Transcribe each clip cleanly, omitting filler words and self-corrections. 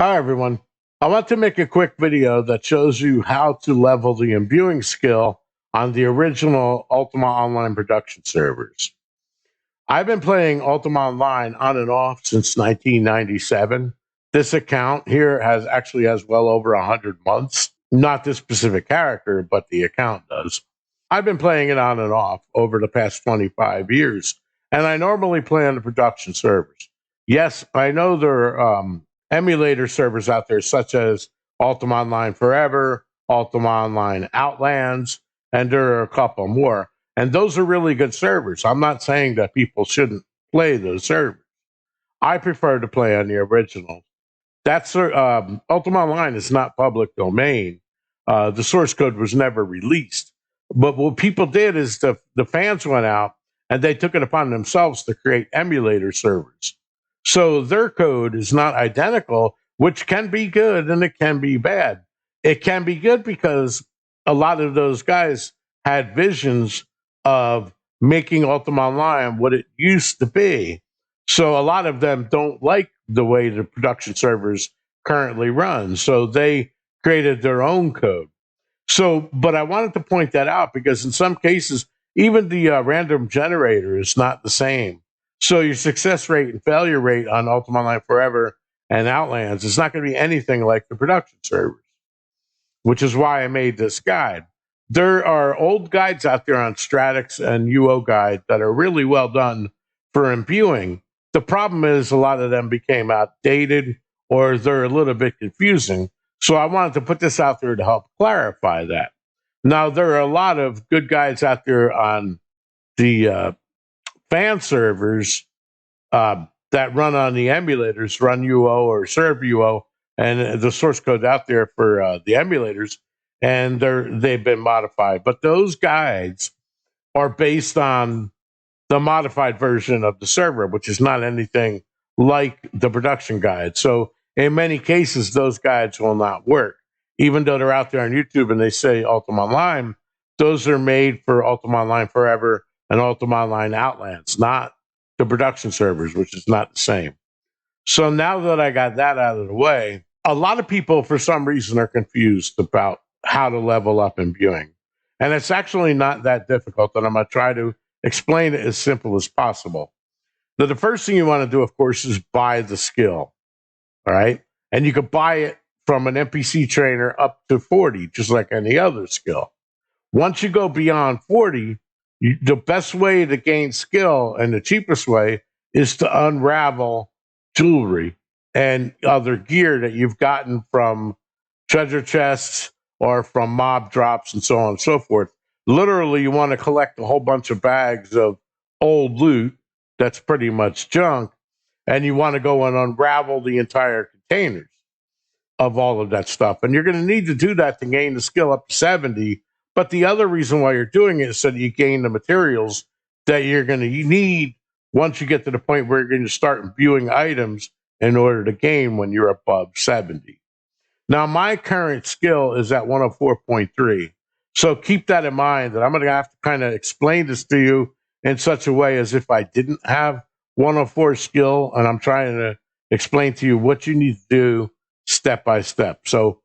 Hi, everyone. I want to make a quick video that shows you how to level the imbuing skill on the original Ultima Online production servers. I've been playing Ultima Online on and off since 1997. This account here has well over 100 months. Not this specific character, but the account does. I've been playing it on and off over the past 25 years, and I normally play on the production servers. Yes, I know there are emulator servers out there such as Ultima Online Forever, Ultima Online Outlands, and there are a couple more. And those are really good servers. I'm not saying that people shouldn't play those servers. I prefer to play on the original. That's Ultima Online is not public domain. The source code was never released. But what people did is the fans went out and they took it upon themselves to create emulator servers. So their code is not identical, which can be good and it can be bad. It can be good because a lot of those guys had visions of making Ultima Online what it used to be. So a lot of them don't like the way the production servers currently run. So they created their own code. So, but I wanted to point that out because in some cases, even the random generator is not the same. So your success rate and failure rate on Ultima Online Forever and Outlands is not going to be anything like the production servers, which is why I made this guide. There are old guides out there on Stratix and UO Guide that are really well done for imbuing. The problem is a lot of them became outdated or they're a little bit confusing. So I wanted to put this out there to help clarify that. Now, there are a lot of good guides out there on the fan servers that run on the emulators, run UO or serve UO, and the source code out there for the emulators, and they've been modified. But those guides are based on the modified version of the server, which is not anything like the production guide. So in many cases, those guides will not work. Even though they're out there on YouTube and they say Ultima Online, those are made for Ultima Online Forever and Ultima Online Outlands, not the production servers, which is not the same. So now that I got that out of the way, a lot of people, for some reason, are confused about how to level up imbuing. And it's actually not that difficult, and I'm going to try to explain it as simple as possible. Now, the first thing you want to do, of course, is buy the skill. All right. And you can buy it from an NPC trainer up to 40, just like any other skill. Once you go beyond 40, the best way to gain skill and the cheapest way is to unravel jewelry and other gear that you've gotten from treasure chests or from mob drops and so on and so forth. Literally, you want to collect a whole bunch of bags of old loot that's pretty much junk, and you want to go and unravel the entire containers of all of that stuff. And you're going to need to do that to gain the skill up to 70. But the other reason why you're doing it is so that you gain the materials that you're going to need once you get to the point where you're going to start viewing items in order to gain when you're above 70. Now, my current skill is at 104.3. So keep that in mind that I'm going to have to kind of explain this to you in such a way as if I didn't have 104 skill, and I'm trying to explain to you what you need to do step by step. So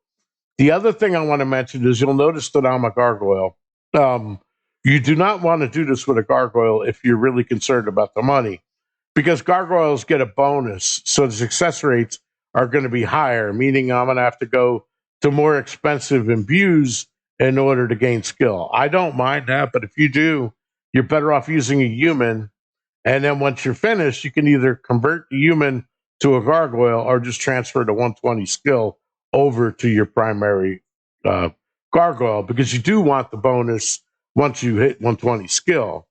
the other thing I want to mention is you'll notice that I'm a gargoyle. You do not want to do this with a gargoyle if you're really concerned about the money, because gargoyles get a bonus. So the success rates are going to be higher, meaning I'm going to have to go to more expensive imbues in order to gain skill. I don't mind that, but if you do, you're better off using a human. And then once you're finished, you can either convert the human to a gargoyle or just transfer the 120 skill over to your primary gargoyle, because you do want the bonus once you hit 120 skill.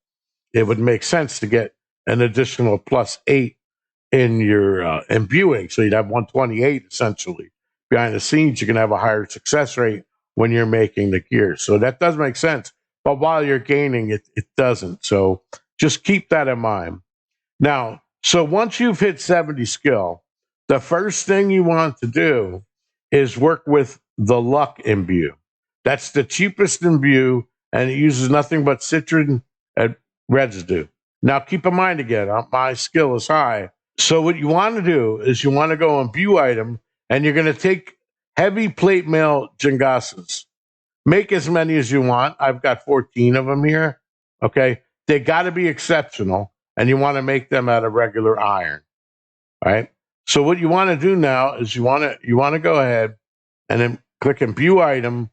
It would make sense to get an additional +8 in your imbuing. So you'd have 128 essentially. Behind the scenes, you can have a higher success rate when you're making the gear. So that does make sense. But while you're gaining, it doesn't. So just keep that in mind. Now, so once you've hit 70 skill, the first thing you want to do is work with the luck imbue. That's the cheapest imbue, and it uses nothing but citron and residue. Now, keep in mind again, my skill is high. So what you want to do is you want to go imbue item and you're going to take heavy plate mail Jengasas. Make as many as you want. I've got 14 of them here. Okay. They got to be exceptional, and you want to make them out of regular iron. Right. So what you want to do now is you want to go ahead and then click Imbue Item,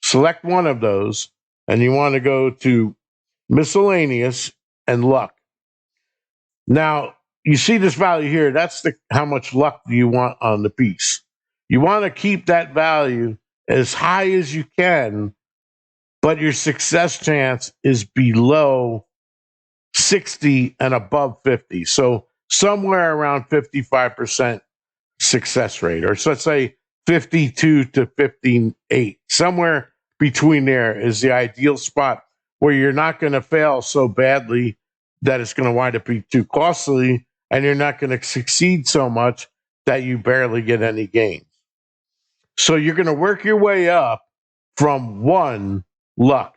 select one of those, and you want to go to Miscellaneous and Luck. Now, you see this value here. That's how much luck do you want on the piece. You want to keep that value as high as you can, but your success chance is below 60 and above 50. So somewhere around 55% success rate, or so let's say 52 to 58. Somewhere between there is the ideal spot where you're not going to fail so badly that it's going to wind up being too costly, and you're not going to succeed so much that you barely get any gains. So you're going to work your way up from 1 luck.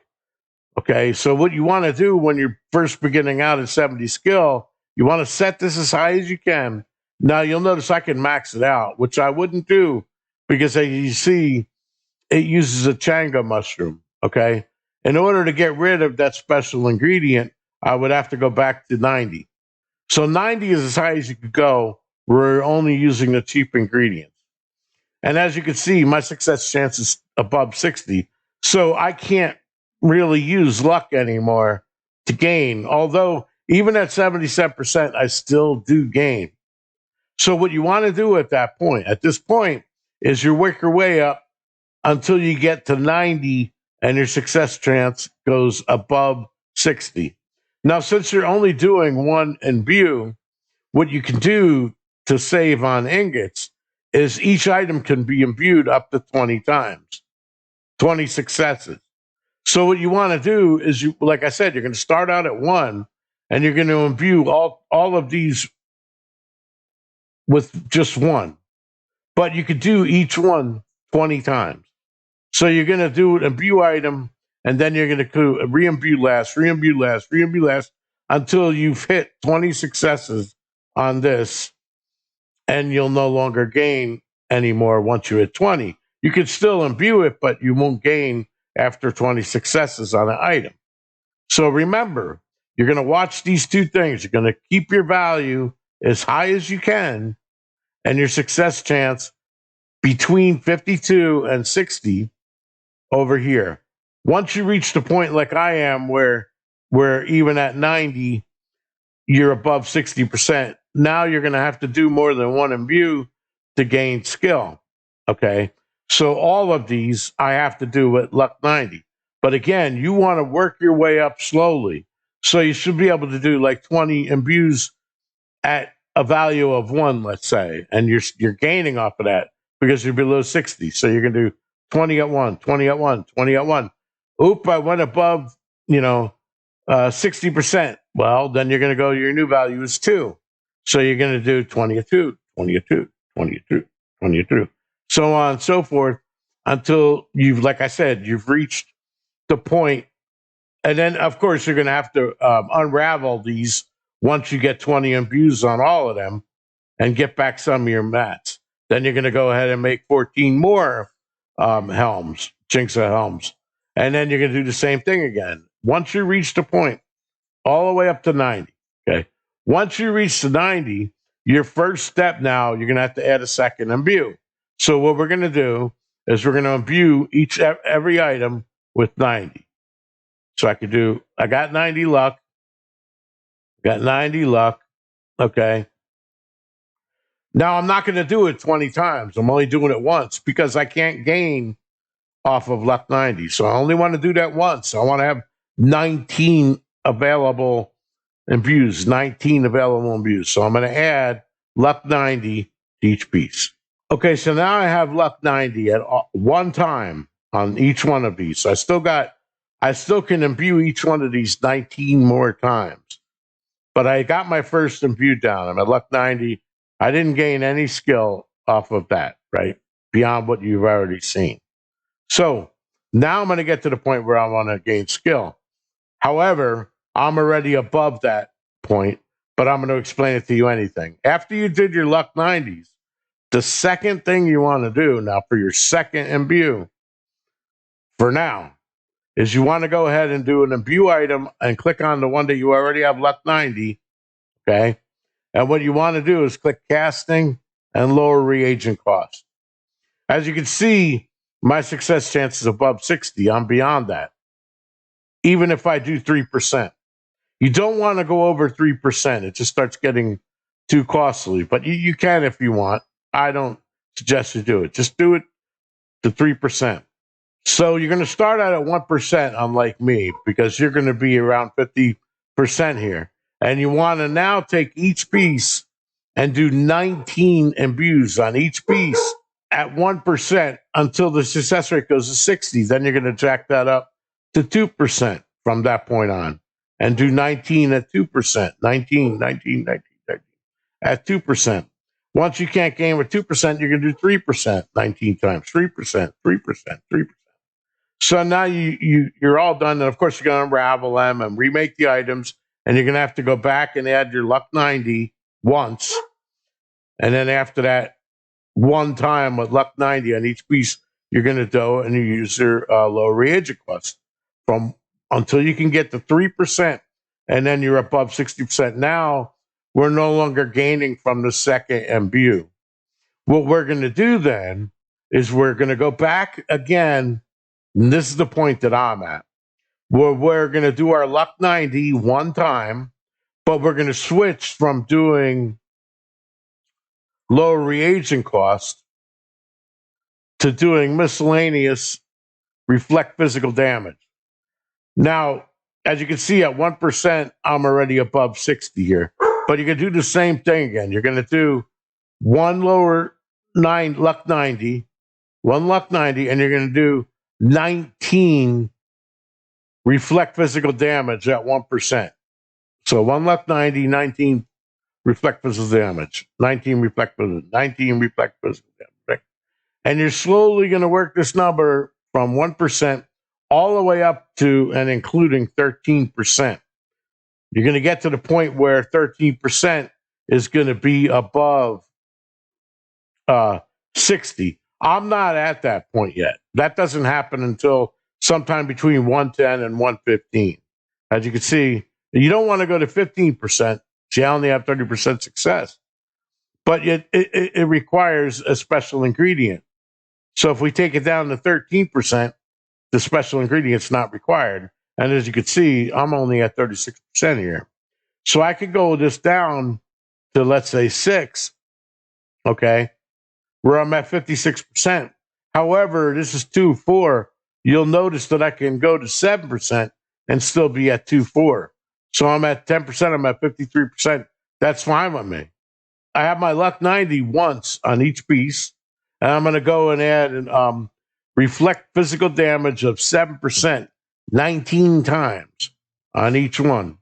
Okay, so what you want to do when you're first beginning out at 70 skill, you want to set this as high as you can. Now you'll notice I can max it out, which I wouldn't do because as you see, it uses a changa mushroom. Okay, in order to get rid of that special ingredient, I would have to go back to 90. So 90 is as high as you could go. We're only using the cheap ingredients. And as you can see, my success chance is above 60. So I can't really use luck anymore to gain. Although even at 77%, I still do gain. So what you want to do at this point, is you work your way up until you get to 90 and your success chance goes above 60. Now, since you're only doing one imbue, what you can do to save on ingots is each item can be imbued up to 20 times, 20 successes. So what you want to do is like I said, you're going to start out at 1 and you're going to imbue all of these with just 1. But you could do each one 20 times. So you're going to do an imbue item, and then you're going to re-imbue last, re-imbue last, re-imbue last, until you've hit 20 successes on this, and you'll no longer gain anymore once you hit 20. You can still imbue it, but you won't gain after 20 successes on an item. So remember, you're going to watch these two things. You're going to keep your value as high as you can, and your success chance between 52 and 60 over here. Once you reach the point like I am where even at 90 you're above 60%, now you're going to have to do more than one imbue to gain skill. Okay, so all of these I have to do at luck 90. But again, you want to work your way up slowly, so you should be able to do like 20 imbues at a value of 1, let's say, and you're gaining off of that because you're below 60. So you're going to do 20 at 1, 20 at 1, 20 at 1. Oop, I went above, 60%. Well, then you're going to go, your new value is 2. So you're going to do 20 at 2, 20 at 2, 20 at 2, 20 at 2, so on and so forth until you've, like I said, you've reached the point. And then, of course, you're going to have to unravel these once you get 20 imbues on all of them and get back some of your mats. Then you're going to go ahead and make 14 more helms, chinks of helms. And then you're going to do the same thing again. Once you reach the point, all the way up to 90, okay? Once you reach the 90, your first step now, you're going to have to add a second imbue. So what we're going to do is we're going to imbue every item with 90. So I got 90 luck, okay? Now I'm not going to do it 20 times. I'm only doing it once because I can't gain off of luck 90. So I only want to do that once. I want to have 19 available imbues, 19 available imbues. So I'm going to add luck 90 to each piece. Okay, so now I have luck 90 at one time on each one of these. So I still can imbue each one of these 19 more times. But I got my first imbue down. I'm at luck 90. I didn't gain any skill off of that, right? Beyond what you've already seen. So now I'm going to get to the point where I want to gain skill. However, I'm already above that point, but I'm going to explain it to you anything. After you did your luck 90s, The second thing you want to do now for your second imbue, for now, is you want to go ahead and do an imbue item and click on the one that you already have left 90, okay? And what you want to do is click casting and lower reagent cost. As you can see, my success chance is above 60. I'm beyond that, even if I do 3%. You don't want to go over 3%. It just starts getting too costly, but you can if you want. I don't suggest you do it. Just do it to 3%. So you're going to start out at 1%, unlike me, because you're going to be around 50% here. And you want to now take each piece and do 19 imbues on each piece at 1% until the success rate goes to 60. Then you're going to jack that up to 2% from that point on and do 19 at 2%, 19, 19, 19, 19 at 2%. Once you can't gain with 2%, you're going to do 3%, 19 times, 3%, 3%, 3%. So now you're all done. And of course, you're going to unravel them and remake the items. And you're going to have to go back and add your luck 90 once. And then after that, one time with luck 90 on each piece, you're going to do, and you use your low reagent cost from until you can get to 3%. And then you're above 60%. Now we're no longer gaining from the second imbue. What we're going to do then is we're going to go back again. And this is the point that I'm at. We're going to do our luck 90 one time, but we're going to switch from doing low reagent cost to doing miscellaneous reflect physical damage. Now, as you can see, at 1%, I'm already above 60 here. But you can do the same thing again. You're going to do one luck 90, one luck 90, and you're going to do 19 reflect physical damage at 1%. So one luck 90, 19 reflect physical damage, 19 reflect physical damage. Right? And you're slowly going to work this number from 1% all the way up to and including 13%. You're going to get to the point where 13% is going to be above 60. I'm not at that point yet. That doesn't happen until sometime between 110 and 115. As you can see, you don't want to go to 15%. So you only have 30% success. But it requires a special ingredient. So if we take it down to 13%, the special ingredient's not required. And as you can see, I'm only at 36% here. So I could go this down to, let's say, 6, okay, where I'm at 56%. However, this is 2.4. You'll notice that I can go to 7% and still be at 2.4. So I'm at 10%, I'm at 53%. That's fine with me. I have my luck 90 once on each piece, and I'm going to go and add and reflect physical damage of 7%, 19 times on each one,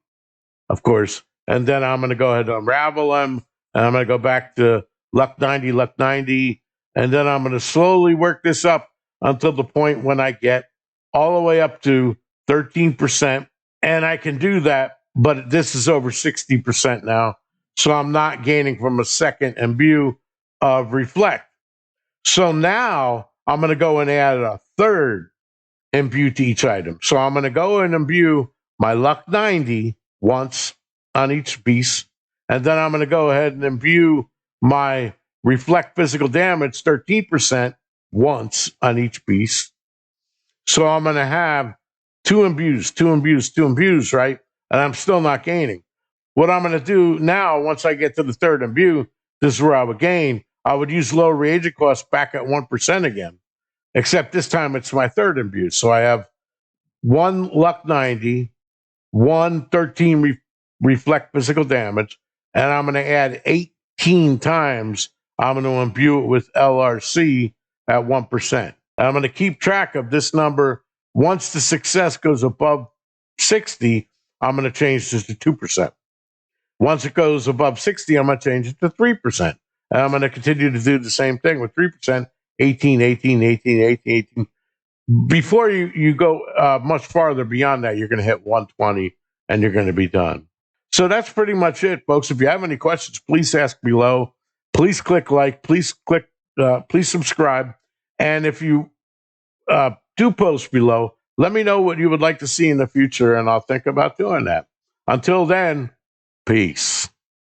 of course. And then I'm going to go ahead and unravel them, and I'm going to go back to luck 90, and then I'm going to slowly work this up until the point when I get all the way up to 13%. And I can do that, but this is over 60% now. So I'm not gaining from a second imbue of reflect. So now I'm going to go and add a third imbue to each item. So I'm going to go and imbue my luck 90 once on each piece. And then I'm going to go ahead and imbue my reflect physical damage 13% once on each piece. So I'm going to have two imbues, right? And I'm still not gaining. What I'm going to do now, once I get to the third imbue, this is where I would gain. I would use low reagent cost back at 1% again, except this time it's my third imbue. So I have one luck 90, 13 reflect physical damage, and I'm going to add 18 times. I'm going to imbue it with LRC at 1%. And I'm going to keep track of this number. Once the success goes above 60, I'm going to change this to 2%. Once it goes above 60, I'm going to change it to 3%. And I'm going to continue to do the same thing with 3%, 18, 18, 18, 18, 18. Before you go much farther beyond that, you're going to hit 120 and you're going to be done. So that's pretty much it, folks. If you have any questions, please ask below. please click like, please subscribe. And if you do post below, let me know what you would like to see in the future, and I'll think about doing that. Until then, peace.